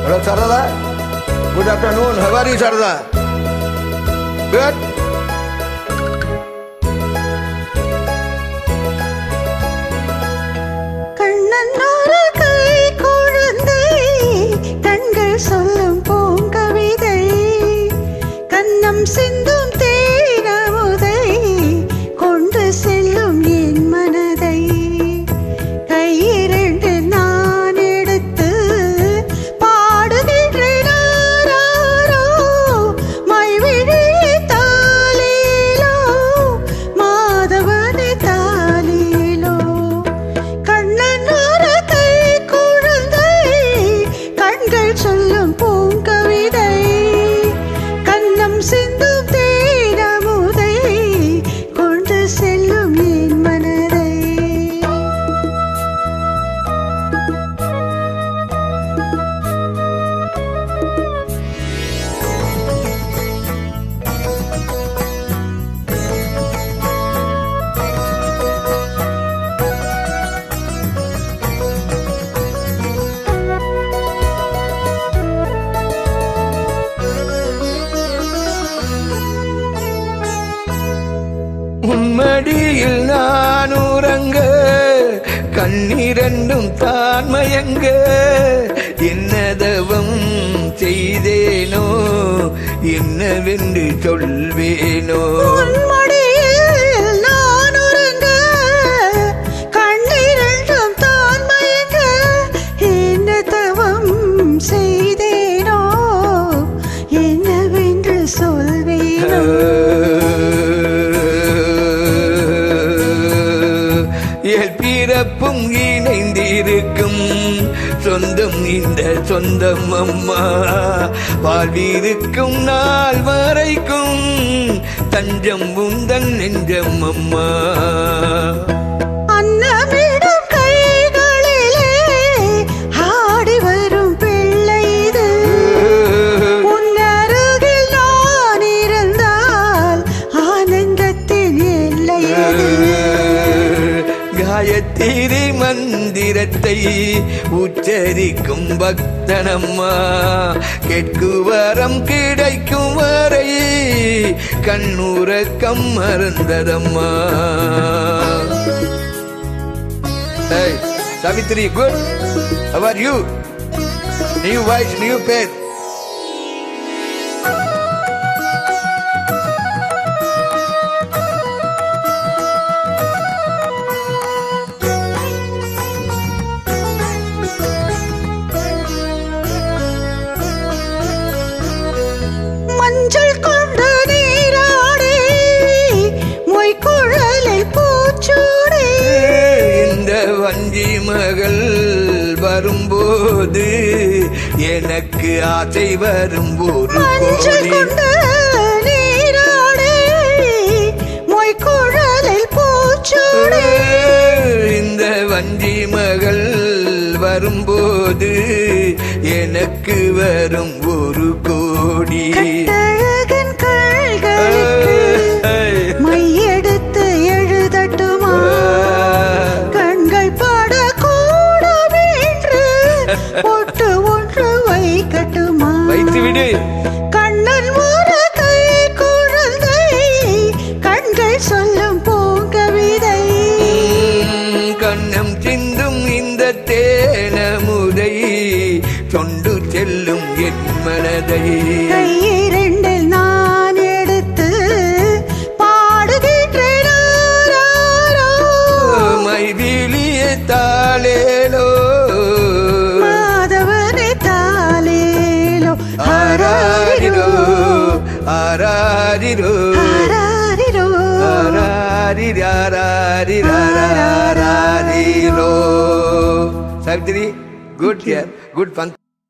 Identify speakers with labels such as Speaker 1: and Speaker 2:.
Speaker 1: Hello, Sarada. Good afternoon. How are you, Sarada? Good.
Speaker 2: கண்ணன்னொரு கை குழந்தை கண்கள் சொல்லும் பூங்கவிதை கண்ணம் சிந்தும் தேனமுதை கொண்டு செல்லும் என் மனதை கையிரண்டு நான் எடுத்து பாடுகின்றேனாரோ மைவிழி தாலேலோ மாதவனே தாலேலோ கண்ணன்னொரு கை குழந்தை கண்கள் சொல்லும் பூங்கவிதை கண்ணம் சிந்தும் தேனமுதை கொண்டு செல்லும் என் மனதை
Speaker 1: உன்மடியில் நான் உறங்க கண்ணிரண்டும் தான் மயங்க என்னதவம் செய்தேனோ என்னவென்று சொல்வேனோ
Speaker 2: உன்மடியில் நான் உறங்க கண்ணிரண்டும் தான் மயங்க என்ன தவம் செய்தேனோ என்னவென்று சொல்வேனோ
Speaker 1: பிறப்பும் இணைந்திருக்கும் சொந்தம் இந்த சொந்தம் அம்மா வாழ்விருக்கும் நாள் வரைக்கும் தஞ்சம் உந்தன் நெஞ்சம் அம்மா
Speaker 2: அன்னமிடும் கைகளிலே ஆடி வரும் பிள்ளை இது உன் அருகில் நான் இருந்தால் ஆனந்தத்தின் எல்லை இது
Speaker 1: காயத்திரி மந்திரத்தை உச்சரிக்கும் பக்தனம்மா கேட்குவரம் கிடைக்கும் வரை கண்ணுறக்கம் மறந்ததம்மா. Hey, Savitri, good. How are you? New voice, new face.
Speaker 2: மஞ்சள் கொண்டு நீராடி மொய்க்குழலை பூச்சூடி
Speaker 1: இந்த வஞ்சி மகள் வரும்போது எனக்கு ஆசை வரும்போது
Speaker 2: மஞ்சள் கொண்டு நீராடி மொய்க்குழலை பூச்சூடி
Speaker 1: இந்த வஞ்சி மகள் வரும்போது எனக்கு வரும் ஒரு கோடி
Speaker 2: கட்டழகன் கண்களுக்கு மையெடுத்து எழுதட்டுமா கண்கள் படக்கூடும் என்று பொட்டு ஒன்று வைக்கட்டுமா
Speaker 1: வைத்துவிடு
Speaker 2: கண்ணன் ஒரு கை குழந்தை கண்கள் சொல்லும் பூங்கவிதை
Speaker 1: கண்ணம் சிந்தும் இந்த தேனமுதை கொண்டு செல்லும் என் மனதை
Speaker 2: கையிரண்டில் நான் எடுத்து பாடுகின்றேனாரோ
Speaker 1: மைவிலிய தாளேலோ
Speaker 2: மாதவனே தாலேலோ
Speaker 1: ஆராரிரோ ஆராரிரோ
Speaker 2: ஆராரிரோ
Speaker 1: ஆராரிராரிராரிராரிரோ. Savitri, good here, good fun.